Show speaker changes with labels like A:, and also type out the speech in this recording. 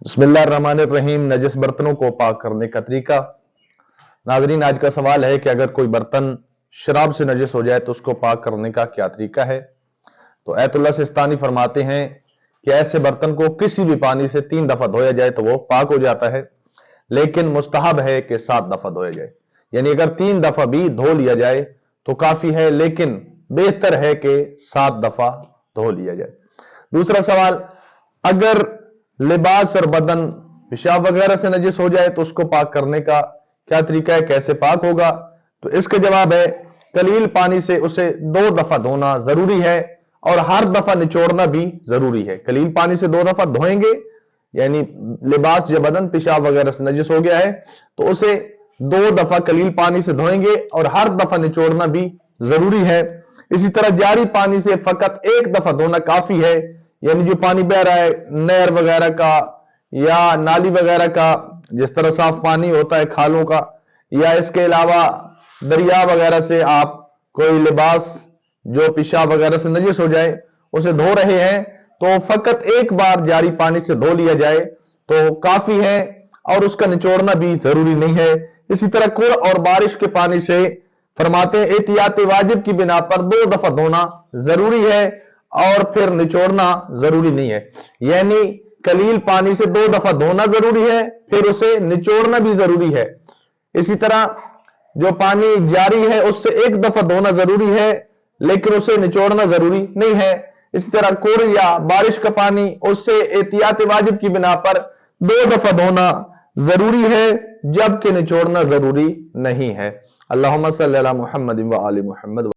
A: बिस्मिल्लाहिर्रहमानिर्रहीम। नजस बर्तनों को पाक करने का तरीका। नाजरीन, आज का सवाल है कि अगर कोई बर्तन शराब से नजस हो जाए तो उसको पाक करने का क्या तरीका है। तो आयतुल्लाह सिस्तानी फरमाते हैं कि ऐसे बर्तन को किसी भी पानी से 3 दफा धोया जाए तो वो पाक हो जाता है, लेकिन मुस्तहब है कि 7 दफा धोया जाए। यानी अगर 3 दफा भी धो लिया जाए तो काफी है, लेकिन बेहतर है कि 7 दफा धो लिया जाए। दूसरा सवाल, अगर लिबास और बदन पेशाब वगैरह से नजिस हो जाए तो उसको पाक करने का क्या तरीका है, कैसे पाक होगा। तो इसका जवाब है, कलील पानी से उसे 2 दफा धोना जरूरी है और हर दफा निचोड़ना भी जरूरी है। कलील पानी से 2 दफा धोएंगे, यानी लिबास या बदन पेशाब वगैरह से नजिस हो गया है तो उसे 2 दफा कलील पानी से धोएंगे और हर दफा निचोड़ना भी जरूरी है। इसी तरह जारी पानी से फकत 1 दफा धोना काफी है, यानी जो पानी बह रहा है नहर वगैरह का या नाली वगैरह का, जिस तरह साफ पानी होता है खालों का, या इसके अलावा दरिया वगैरह से आप कोई लिबास जो पेशाब वगैरह से नजिस हो जाए उसे धो रहे हैं तो फकत एक बार जारी पानी से धो लिया जाए तो काफी है और उसका निचोड़ना भी जरूरी नहीं है। इसी तरह कुर और बारिश के पानी से फरमाते हैं एहतियात वाजिब की बिना पर 2 दफा धोना जरूरी है और फिर निचोड़ना जरूरी नहीं है। यानी कलील पानी से 2 दफा धोना जरूरी है, फिर उसे निचोड़ना भी जरूरी है। इसी तरह जो पानी जारी है उससे 1 दफा धोना जरूरी है, लेकिन उसे निचोड़ना जरूरी नहीं है। इसी तरह कुर या बारिश का पानी, उससे एहतियात वाजिब की बिना पर 2 दफा धोना जरूरी है, जबकि निचोड़ना जरूरी नहीं है। अल्लाहुम्मा सल्ली अला मुहम्मद व आलि मुहम्मद।